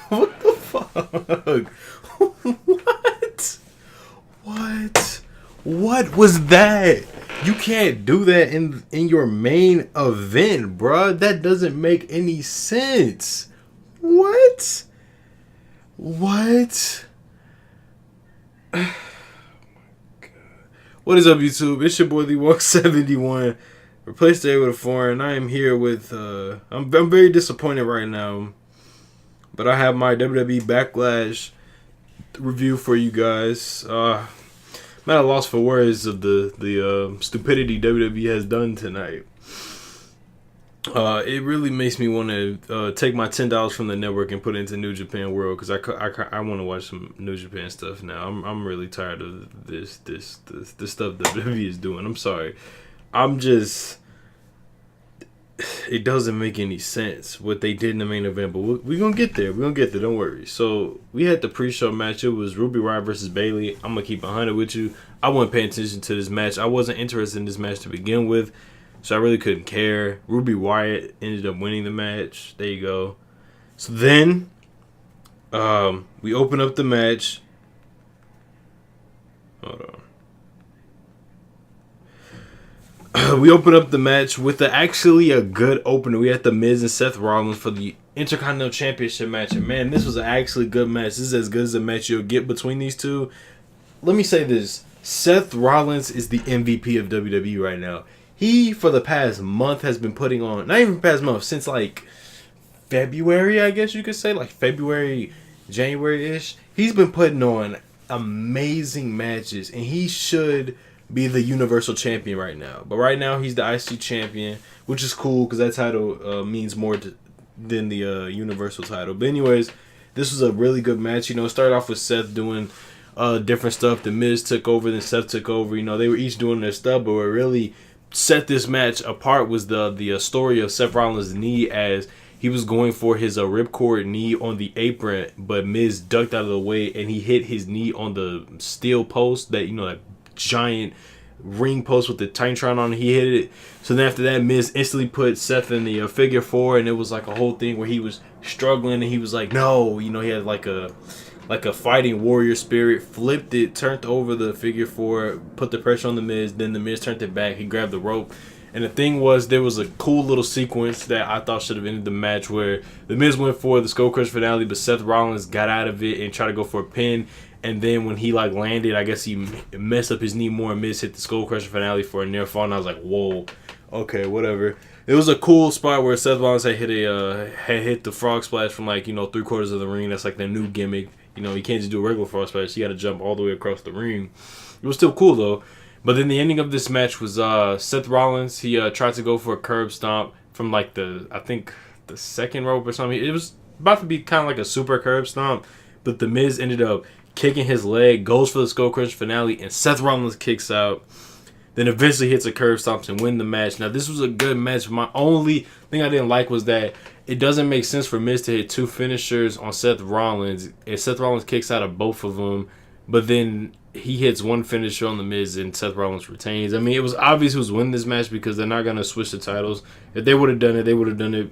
What the fuck? What? What was that? You can't do that in your main event, bruh. That doesn't make any sense. What? What? What is up, YouTube? It's your boy, the Walk71. Replaced today with a foreign. I am here with, I'm very disappointed right now. But I have my WWE Backlash review for you guys. I'm at a loss for words of the stupidity WWE has done tonight. It really makes me want to take my $10 from the network and put it into New Japan World, because I want to watch some New Japan stuff now. I'm really tired of this stuff that WWE is doing. I'm sorry. It doesn't make any sense what they did in the main event, but we're gonna get there. Don't worry. So we had the pre-show match. It was Ruby Riott versus Bayley. I'm gonna keep 100 with you. I wasn't paying attention to this match. I wasn't interested in this match to begin with, so I really couldn't care. Ruby Riott ended up winning the match. There you go. So then we open up the match. Hold on. We open up the match with actually a good opener. We had The Miz and Seth Rollins for the Intercontinental Championship match. And man, this was an actually good match. This is as good as a match you'll get between these two. Let me say this. Seth Rollins is the MVP of WWE right now. He, for the past month, has been putting on, not even past month, since like February, I guess you could say, like February, January-ish. He's been putting on amazing matches, and he should be the Universal Champion right now. But right now, he's the IC Champion, which is cool because that title means more than the Universal title. But anyways, this was a really good match. You know, it started off with Seth doing different stuff. The Miz took over, then Seth took over. You know, they were each doing their stuff, but what really set this match apart was the story of Seth Rollins' knee, as he was going for his ripcord knee on the apron, but Miz ducked out of the way and he hit his knee on the steel post, that, you know, that giant ring post with the Titantron on it. He hit it. So then after that, Miz instantly put Seth in the figure four, and it was like a whole thing where he was struggling and he was like, no, you know, he had like a fighting warrior spirit, flipped it, turned over the figure four, put the pressure on the Miz, then the Miz turned it back, he grabbed the rope. And the thing was, there was a cool little sequence that I thought should have ended the match, where the Miz went for the Skull Crush finale, but Seth Rollins got out of it and tried to go for a pin. And then when he like landed, I guess he messed up his knee more, and Miz hit the Skull Crusher finale for a near fall. And I was like, whoa, okay, whatever. It was a cool spot where Seth Rollins had hit the frog splash from, like, you know, 3/4 of the ring. That's like the new gimmick. You know, you can't just do a regular frog splash. You got to jump all the way across the ring. It was still cool though. But then the ending of this match was Seth Rollins. He tried to go for a curb stomp from like I think the second rope or something. It was about to be kind of like a super curb stomp, but the Miz ended up kicking his leg, goes for the Skull Crush finale, and Seth Rollins kicks out. Then eventually hits a curb stomp and win the match. Now, this was a good match. My only thing I didn't like was that it doesn't make sense for Miz to hit two finishers on Seth Rollins, and Seth Rollins kicks out of both of them, but then he hits one finisher on the Miz and Seth Rollins retains. I mean, it was obvious who was winning this match because they're not going to switch the titles. If they would have done it, they would have done it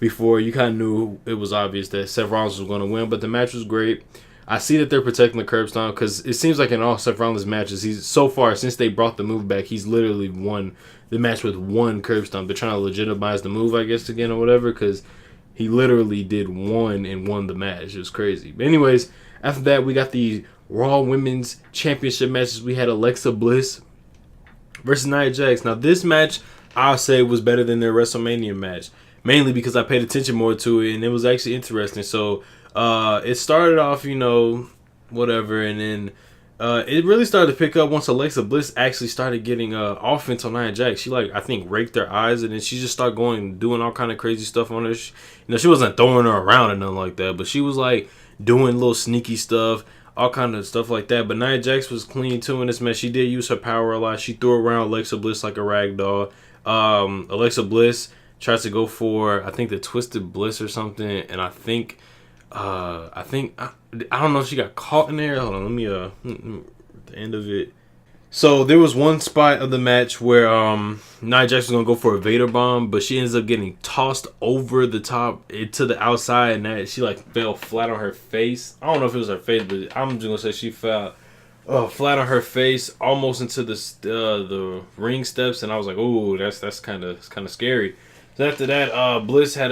before. You kind of knew it was obvious that Seth Rollins was going to win, but the match was great. I see that they're protecting the curb stomp because it seems like in all Seth Rollins matches, he's so far, since they brought the move back, he's literally won the match with one curb stomp. They're trying to legitimize the move, I guess, again or whatever, because he literally did one and won the match. It was crazy. But anyways, after that, we got the Raw Women's Championship matches. We had Alexa Bliss versus Nia Jax. Now, this match, I'll say, was better than their WrestleMania match, mainly because I paid attention more to it, and it was actually interesting. So, it started off, you know, whatever, and then it really started to pick up once Alexa Bliss actually started getting offense on Nia Jax. She, like, I think, raked her eyes, and then she just started doing all kind of crazy stuff on her. You know, she wasn't throwing her around or nothing like that, but she was, like, doing little sneaky stuff, all kind of stuff like that. But Nia Jax was clean, too, in this match. She did use her power a lot. She threw around Alexa Bliss like a rag doll. Alexa Bliss tries to go for, I think, the Twisted Bliss or something, and I don't know if she got caught in there. Hold on, let me the end of it. So there was one spot of the match where Nia Jax was gonna go for a Vader bomb, but she ends up getting tossed over the top to the outside, and that she like fell flat on her face. I don't know if it was her face, but I'm just gonna say she fell flat on her face, almost into the ring steps, and I was like, "Oh, that's kind of scary." So after that, Bliss had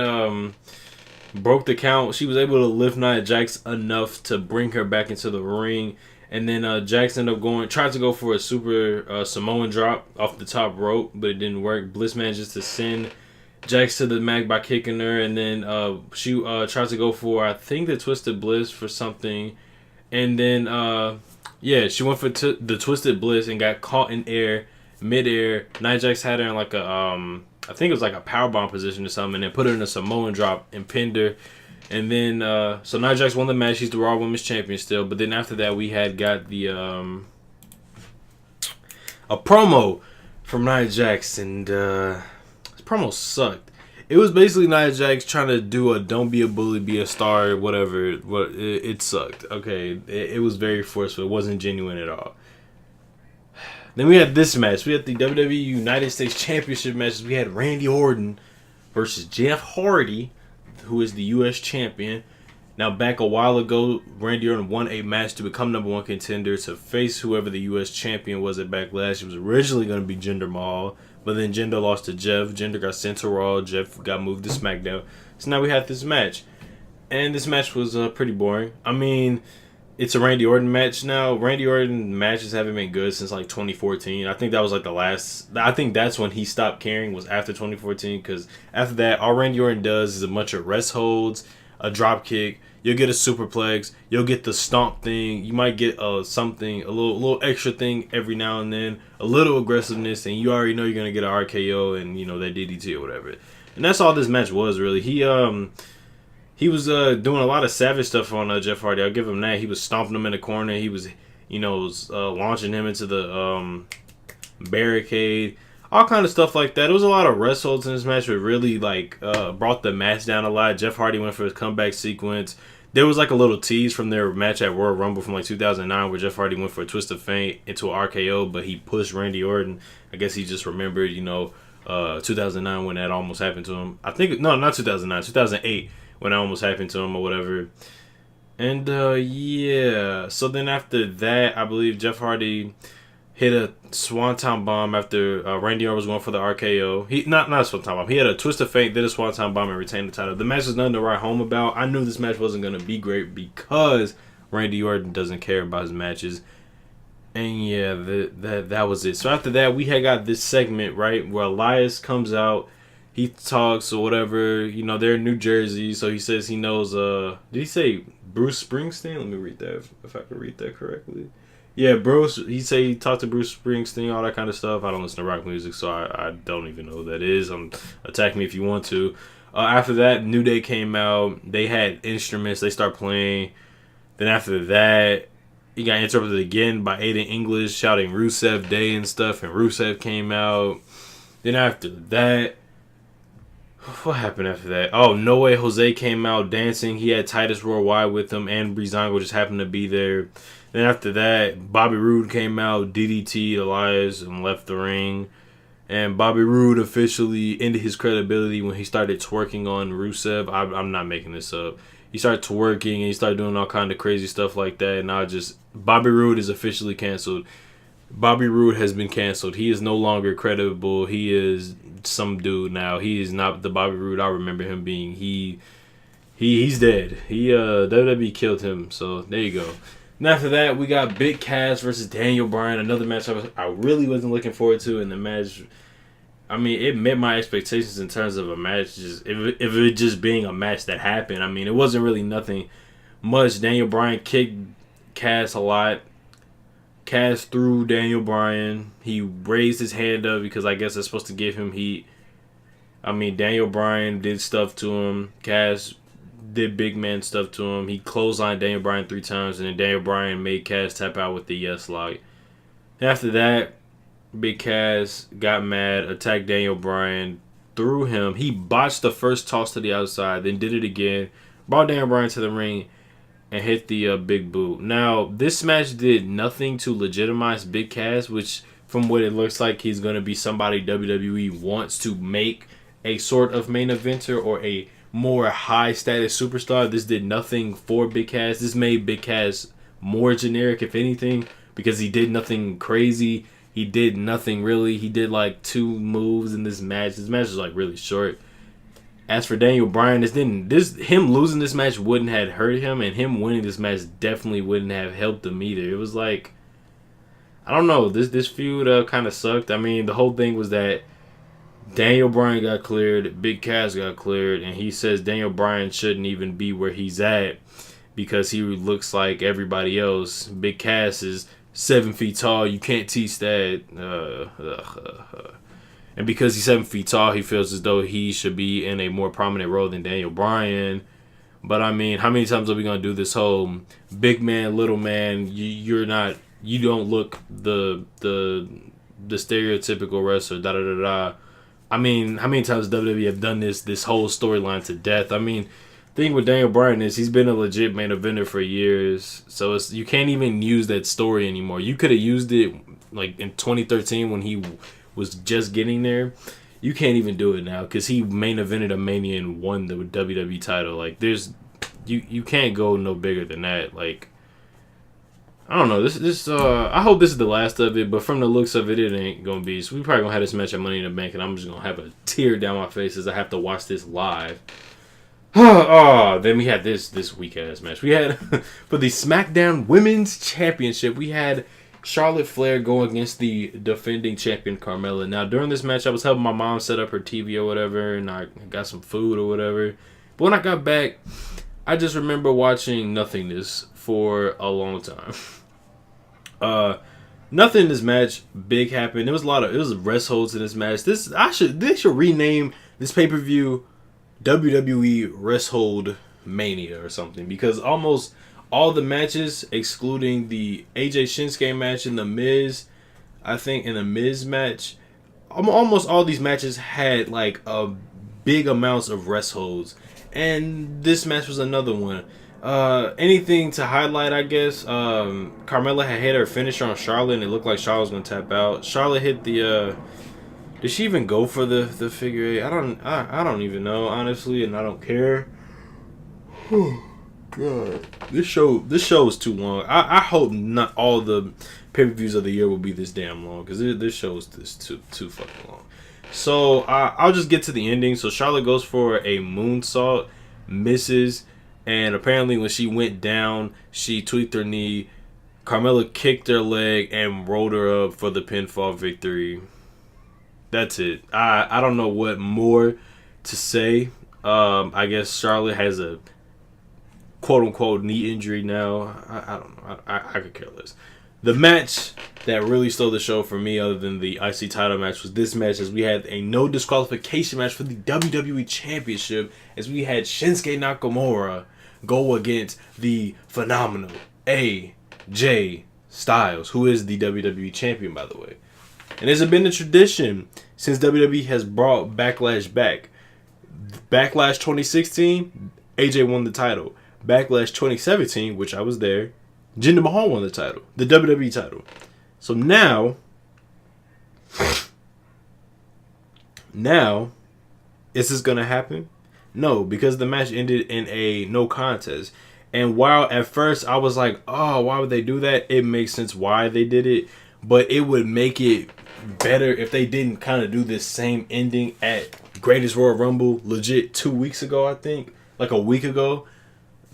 broke the count. She was able to lift Nia Jax enough to bring her back into the ring. And then Jax ended up tried to go for a super Samoan drop off the top rope, but it didn't work. Bliss manages to send Jax to the mat by kicking her, and then she tried to go for, I think, the Twisted Bliss for something. And then, she went for the Twisted Bliss and got caught in midair. Nia Jax had her in like I think it was like a powerbomb position or something, and then put her in a Samoan drop and pinned her. And then, so Nia Jax won the match. She's the Raw Women's Champion still. But then after that, we had got the a promo from Nia Jax, and this promo sucked. It was basically Nia Jax trying to do a "don't be a bully, be a star," whatever. It sucked. Okay, it was very forceful. It wasn't genuine at all. Then we had this match. We had the WWE United States Championship matches. We had Randy Orton versus Jeff Hardy, who is the U.S. champion. Now, back a while ago, Randy Orton won a match to become number one contender to face whoever the U.S. champion was at Backlash. It was originally going to be Jinder Mahal, but then Jinder lost to Jeff. Jinder got sent to Raw. Jeff got moved to SmackDown. So now we had this match. And this match was pretty boring. I mean, it's a Randy Orton match now. Randy Orton matches haven't been good since like 2014. I think that was like the last. I think that's when he stopped caring, was after 2014. Because after that, all Randy Orton does is a bunch of rest holds, a drop kick. You'll get a superplex. You'll get the stomp thing. You might get something, a little extra thing every now and then. A little aggressiveness, and you already know you're gonna get an RKO and that DDT or whatever. And that's all this match was really. He was doing a lot of savage stuff on Jeff Hardy. I'll give him that. He was stomping him in the corner. He was, launching him into the barricade. All kind of stuff like that. It was a lot of rest holds in this match, but really brought the match down a lot. Jeff Hardy went for his comeback sequence. There was like a little tease from their match at Royal Rumble from like 2009 where Jeff Hardy went for a twist of fate into an RKO, but he pushed Randy Orton. I guess he just remembered, 2009 when that almost happened to him. I think, no, not 2009, 2008. When that almost happened to him or whatever. And, so then after that, I believe Jeff Hardy hit a Swanton Bomb after Randy Orton was going for the RKO. He not a Swanton Bomb. He had a twist of fate, did a Swanton Bomb, and retained the title. The match was nothing to write home about. I knew this match wasn't going to be great because Randy Orton doesn't care about his matches. And, that was it. So after that, we had got this segment, right, where Elias comes out. He talks or whatever, they're in New Jersey, so he says he knows, did he say Bruce Springsteen? Let me read that, if I can read that correctly. Yeah, Bruce, he talked to Bruce Springsteen, all that kind of stuff. I don't listen to rock music, so I don't even know who that is. Attack me if you want to. After that, New Day came out. They had instruments. They start playing. Then after that, he got interrupted again by Aiden English shouting Rusev Day and stuff, and Rusev came out. Then after that, what happened after that? Oh, No Way Jose came out dancing. He had Titus Worldwide with him, and Breezango just happened to be there. Then after that, Bobby Roode came out, DDT'd Elias, and left the ring. And Bobby Roode officially ended his credibility when he started twerking on Rusev. I'm not making this up. He started twerking, and he started doing all kind of crazy stuff like that. And Bobby Roode is officially canceled. Bobby Roode has been canceled. He is no longer credible. He is some dude now. He is not the Bobby Roode I remember him being. He's dead. WWE killed him. So there you go. And after that, we got Big Cass versus Daniel Bryan. Another match I really wasn't looking forward to. And the match, I mean, it met my expectations in terms of a match. If it just being a match that happened, I mean, it wasn't really nothing much. Daniel Bryan kicked Cass a lot. Cass threw Daniel Bryan. He raised his hand up because I guess it's supposed to give him heat. I mean, Daniel Bryan did stuff to him. Cass did big man stuff to him. He clotheslined Daniel Bryan 3 times, and then Daniel Bryan made Cass tap out with the yes lock. After that, Big Cass got mad, attacked Daniel Bryan, threw him. He botched the first toss to the outside, then did it again, brought Daniel Bryan to the ring, and hit the big boot. Now, this match did nothing to legitimize Big Cass, which from what it looks like, he's going to be somebody WWE wants to make a sort of main eventer or a more high status superstar. This did nothing for Big Cass. This made Big Cass more generic, if anything, because he did nothing crazy. He did nothing really. He did like 2 moves in this match. This match was like really short. As for Daniel Bryan, him losing this match wouldn't have hurt him, and him winning this match definitely wouldn't have helped him either. It was like, I don't know, this feud kind of sucked. I mean, the whole thing was that Daniel Bryan got cleared, Big Cass got cleared, and he says Daniel Bryan shouldn't even be where he's at because he looks like everybody else. Big Cass is 7 feet tall. You can't teach that. And because he's 7 feet tall, he feels as though he should be in a more prominent role than Daniel Bryan. But I mean, how many times are we gonna do this whole big man, little man? You don't look the stereotypical wrestler. Da da da da. I mean, how many times WWE have done this whole storyline to death? I mean, the thing with Daniel Bryan is he's been a legit main eventer for years, so you can't even use that story anymore. You could have used it like in 2013 when he was just getting there. You can't even do it now because he main evented a Mania and won the WWE title. Like, you can't go no bigger than that. Like, I don't know. I hope this is the last of it, but from the looks of it, it ain't gonna be. So we probably gonna have this match at Money in the Bank, and I'm just gonna have a tear down my face as I have to watch this live. Then we had this weak ass match. We had for the SmackDown Women's Championship. We had Charlotte Flair go against the defending champion Carmella. Now during this match, I was helping my mom set up her TV or whatever, and I got some food or whatever. But when I got back, I just remember watching nothingness for a long time. Nothing in this match big happened. It was rest holds in this match. They should rename this pay-per-view WWE Rest Hold Mania or something, because almost all the matches, excluding the AJ Shinsuke match and the Miz, I think in the Miz match, almost all these matches had like a big amounts of rest holds, and this match was another one. Anything to highlight, I guess. Carmella had hit her finisher on Charlotte, and it looked like Charlotte was gonna tap out. Charlotte hit the. Did she even go for the figure eight? I don't even know, honestly, and I don't care. God, this show is too long. I hope not all the pay-per-views of the year will be this damn long, because this show is too fucking long. So I'll just get to the ending. So Charlotte goes for a moonsault, misses. And apparently when she went down, she tweaked her knee. Carmella kicked her leg and rolled her up for the pinfall victory. That's it. I don't know what more to say. I guess Charlotte has a quote-unquote knee injury now. I don't know. I could care less. The match that really stole the show for me, other than the IC title match, was this match, as we had a no disqualification match for the WWE Championship, as we had Shinsuke Nakamura go against the phenomenal AJ Styles, who is the WWE Champion, by the way. And it's been a tradition since WWE has brought Backlash back. Backlash 2016, AJ won the title. Backlash 2017, which I was there, Jinder Mahal won the title, the WWE title. So now, is this going to happen? No, because the match ended in a no contest. And while at first I was like, oh, why would they do that? It makes sense why they did it. But it would make it better if they didn't kind of do this same ending at Greatest Royal Rumble legit 2 weeks ago, I think. Like a week ago.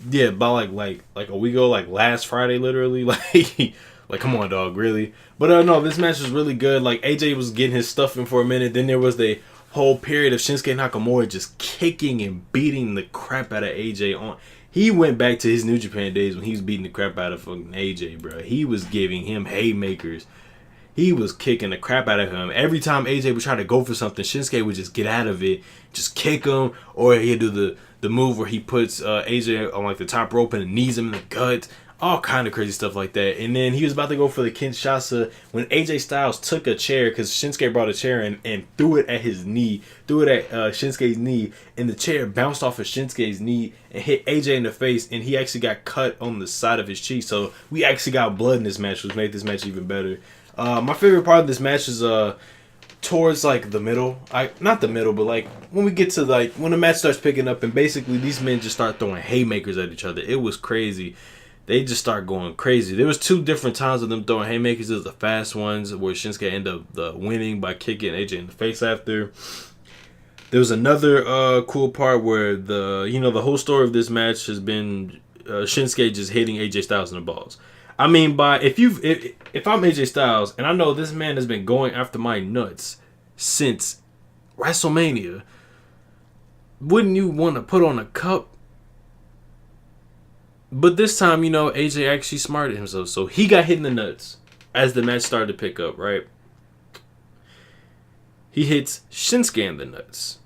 Yeah, about like a week ago, like last Friday, literally. Like come on, dog, really? But no, this match was really good. Like AJ was getting his stuff in for a minute. Then there was the whole period of Shinsuke Nakamura just kicking and beating the crap out of AJ on. He went back to his New Japan days when he was beating the crap out of fucking AJ, bro. He was giving him haymakers. He was kicking the crap out of him. Every time AJ would try to go for something, Shinsuke would just get out of it, just kick him, or he'd do the move where he puts AJ on like the top rope and knees him in the gut. all kind of crazy stuff like that. And then he was about to go for the Kinshasa when AJ Styles took a chair, because Shinsuke brought a chair and threw it at his knee, threw it at Shinsuke's knee, and the chair bounced off of Shinsuke's knee and hit AJ in the face, and he actually got cut on the side of his cheek. So we actually got blood in this match, which made this match even better. My favorite part of this match is towards like the middle, not the middle, but like when we get to like when the match starts picking up, and basically these men just start throwing haymakers at each other. It was crazy. They just start going crazy. There was 2 different times of them throwing haymakers. It was the fast ones where Shinsuke ended up winning by kicking AJ in the face after. There was another cool part where the whole story of this match has been Shinsuke just hitting AJ Styles in the balls. I mean, if I'm AJ Styles and I know this man has been going after my nuts since WrestleMania, wouldn't you want to put on a cup? But this time, AJ actually smarted himself. So he got hit in the nuts as the match started to pick up, right? He hits Shinsuke in the nuts.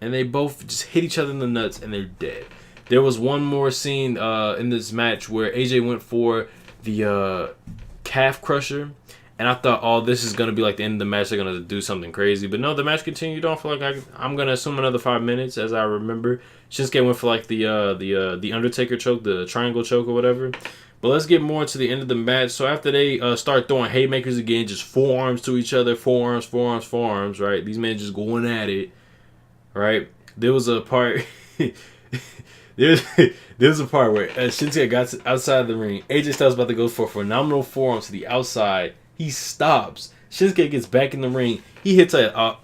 And they both just hit each other in the nuts and they're dead. There was one more scene in this match where AJ went for the calf crusher. And I thought, oh, this is going to be like the end of the match. They're going to do something crazy. But no, the match continued on for like, I'm going to assume another 5 minutes, as I remember. Shinsuke went for like the Undertaker choke, the triangle choke or whatever. But let's get more to the end of the match. So after they start throwing haymakers again, just forearms to each other, forearms, right? These men just going at it, right? There was a part... There's a part where Shinsuke got outside the ring. AJ Styles about to go for a phenomenal forearm to the outside. He stops. Shinsuke gets back in the ring. He hits a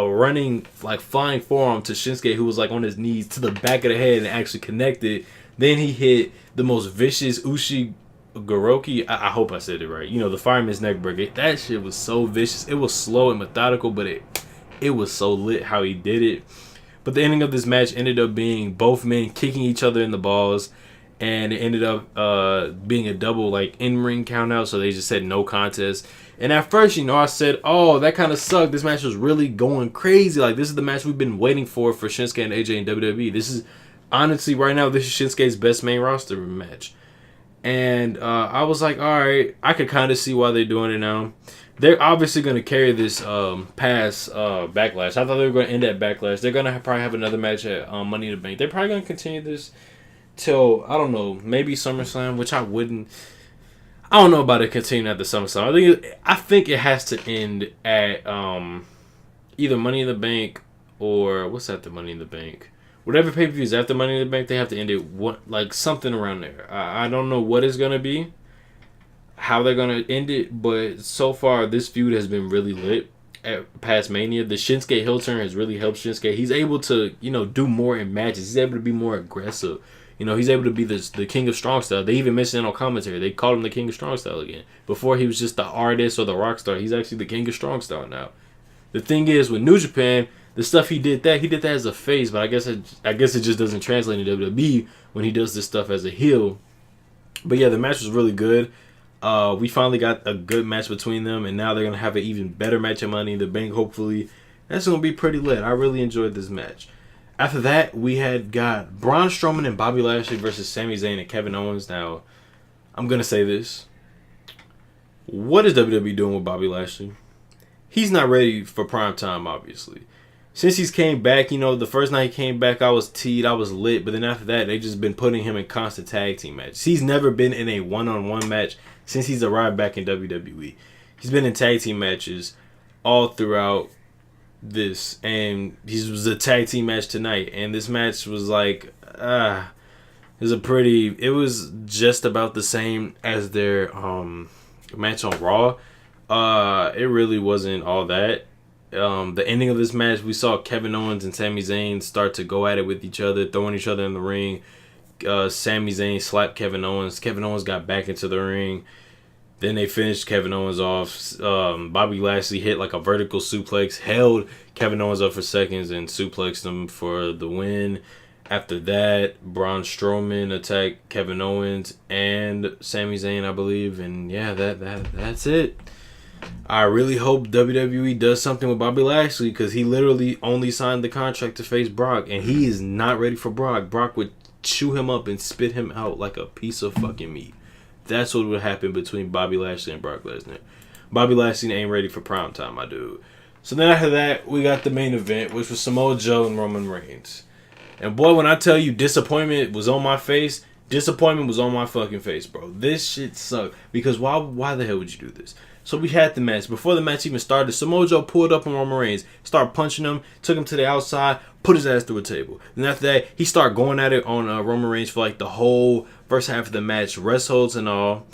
running, like, flying forearm to Shinsuke, who was, like, on his knees to the back of the head and actually connected. Then he hit the most vicious Ushigoroki. I hope I said it right. The fireman's neck breaker. That shit was so vicious. It was slow and methodical, but it was so lit how he did it. But the ending of this match ended up being both men kicking each other in the balls. And it ended up being a double, like, in-ring count out. So they just said no contest. And at first, I said, oh, that kind of sucked. This match was really going crazy. Like, this is the match we've been waiting for Shinsuke and AJ in WWE. This is, honestly, right now, this is Shinsuke's best main roster match. And I was like, all right, I could kind of see why they're doing it now. They're obviously going to carry this past Backlash. I thought they were going to end at Backlash. They're going to probably have another match at Money in the Bank. They're probably going to continue this till, I don't know, maybe SummerSlam, which I wouldn't. I don't know about it continuing at the SummerSlam. I think it has to end at either Money in the Bank or what's after Money in the Bank. Whatever pay-per-view is after Money in the Bank, they have to end it like something around there. I don't know what it's gonna be, how they're gonna end it, but so far this feud has been really lit at past Mania. The Shinsuke heel turn has really helped Shinsuke. He's able to do more in matches. He's able to be more aggressive. He's able to be the king of strong style. They even mentioned it on commentary. They called him the king of strong style again. Before he was just the artist or the rock star. He's actually the king of strong style now. The thing is, with New Japan, the stuff he did that as a face, but I guess it just doesn't translate in WWE when he does this stuff as a heel. But yeah, the match was really good. We finally got a good match between them, and now they're gonna have an even better match at Money in the Bank. Hopefully, that's gonna be pretty lit. I really enjoyed this match. After that, we had got Braun Strowman and Bobby Lashley versus Sami Zayn and Kevin Owens. Now, I'm going to say this. What is WWE doing with Bobby Lashley? He's not ready for prime time, obviously. Since he's came back, the first night he came back, I was teed, I was lit. But then after that, they've just been putting him in constant tag team matches. He's never been in a one-on-one match since he's arrived back in WWE. He's been in tag team matches all throughout this, and he was a tag team match tonight, and this match was like it was just about the same as their match on Raw. It really wasn't all that. The ending of this match, we saw Kevin Owens and Sami Zayn start to go at it with each other, throwing each other in the ring. Sami Zayn slapped Kevin Owens. Kevin Owens got back into the ring. Then they finished Kevin Owens off. Bobby Lashley hit like a vertical suplex, held Kevin Owens up for seconds, and suplexed him for the win. After that, Braun Strowman attacked Kevin Owens and Sami Zayn, I believe. And yeah, that's it. I really hope WWE does something with Bobby Lashley, because he literally only signed the contract to face Brock, and he is not ready for Brock. Brock would chew him up and spit him out like a piece of fucking meat. that's what would happen between Bobby Lashley and Brock Lesnar. Bobby Lashley ain't ready for prime time, my dude. So then after that, we got the main event, which was Samoa Joe and Roman Reigns. And boy, when I tell you disappointment was on my face, disappointment was on my fucking face, bro. This shit sucked. Because why the hell would you do this? So we had the match. Before the match even started, Samoa Joe pulled up on Roman Reigns, started punching him, took him to the outside, put his ass through a table. Then after that, he started going at it on Roman Reigns for like the whole first half of the match, rest holds and all.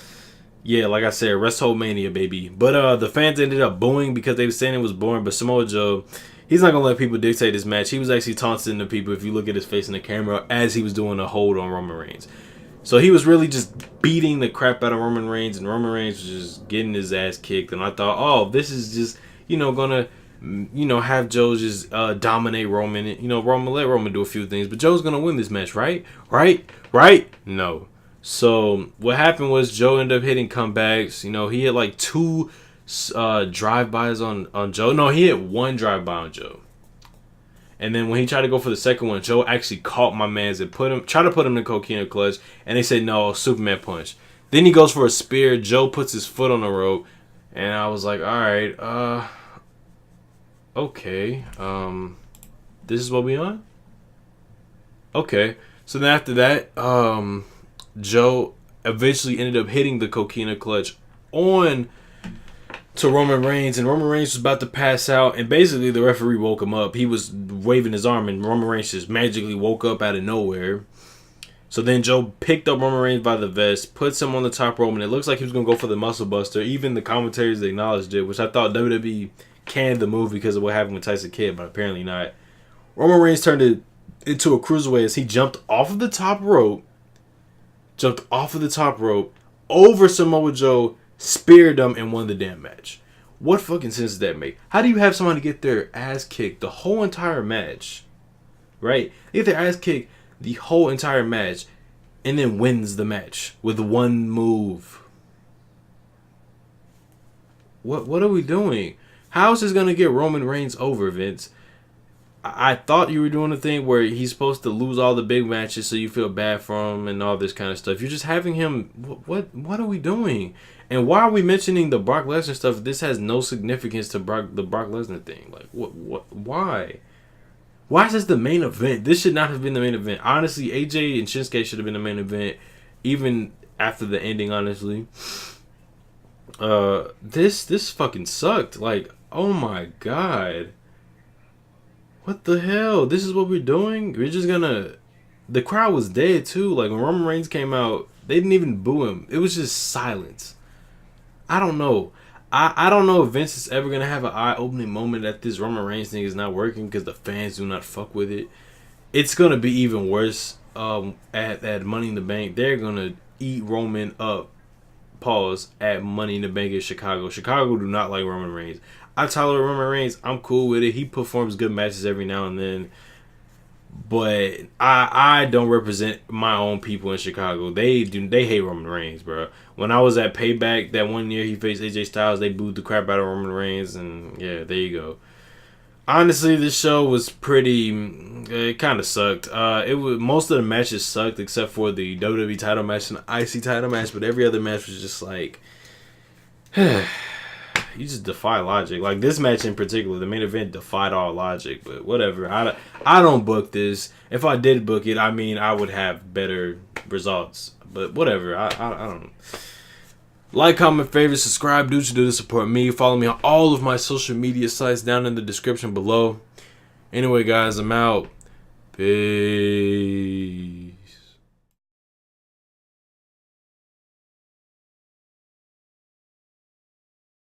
Yeah, like I said, rest hold mania, baby. But the fans ended up booing because they were saying it was boring. But Samoa Joe, he's not going to let people dictate this match. He was actually taunting the people, if you look at his face in the camera, as he was doing a hold on Roman Reigns. So he was really just beating the crap out of Roman Reigns, and Roman Reigns was just getting his ass kicked. And I thought, oh, this is just, gonna, have Joe just dominate Roman. Let Roman do a few things, but Joe's gonna win this match, right? Right? No. So what happened was Joe ended up hitting comebacks. He had like 2 drive-bys on Joe. No, he hit 1 drive-by on Joe. And then when he tried to go for the second one, Joe actually caught my mans and tried to put him in the coquina clutch. And they said, no, Superman punch. Then he goes for a spear. Joe puts his foot on the rope. And I was like, all right, okay. This is what we on? Okay. So then after that, Joe eventually ended up hitting the coquina clutch on to Roman Reigns, and Roman Reigns was about to pass out, and basically the referee woke him up. He was waving his arm, and Roman Reigns just magically woke up out of nowhere. So then Joe picked up Roman Reigns by the vest, puts him on the top rope, and it looks like he was going to go for the muscle buster. Even the commentators acknowledged it, which I thought WWE canned the move because of what happened with Tyson Kidd, but apparently not. Roman Reigns turned it into a cruiserweight as he jumped off of the top rope, over Samoa Joe, speared him, and won the damn match. What fucking sense does that make? How do you have somebody get their ass kicked the whole entire match, right? They get their ass kicked the whole entire match, and then wins the match with one move? What are we doing? How is this gonna get Roman Reigns over, Vince? I thought you were doing a thing where he's supposed to lose all the big matches so you feel bad for him and all this kind of stuff. You're just having him... What are we doing? And why are we mentioning the Brock Lesnar stuff? This has no significance to the Brock Lesnar thing. Like, why? Why is this the main event? This should not have been the main event. Honestly, AJ and Shinsuke should have been the main event, even after the ending, honestly. This fucking sucked. Like, oh my god. What the hell? This is what we're doing? We're just gonna... The crowd was dead, too. Like, when Roman Reigns came out, they didn't even boo him. It was just silence. I don't know. I don't know if Vince is ever going to have an eye-opening moment that this Roman Reigns thing is not working because the fans do not fuck with it. It's going to be even worse at Money in the Bank. They're going to eat Roman up, at Money in the Bank in Chicago. Chicago do not like Roman Reigns. I tolerate Roman Reigns. I'm cool with it. He performs good matches every now and then. But I don't represent my own people in Chicago. They hate Roman Reigns, bro. When I was at Payback that one year he faced AJ Styles, they booed the crap out of Roman Reigns, and yeah, there you go. Honestly, this show was pretty... It kind of sucked. Most of the matches sucked except for the WWE title match and the IC title match, but every other match was just like... You just defy logic. Like this match in particular, the main event defied all logic. But whatever. I don't book this. If I did book it, I mean I would have better results. But whatever. I don't know. Like, comment, favorite, subscribe. Do what you do to support me. Follow me on all of my social media sites down in the description below. Anyway, guys, I'm out. Peace.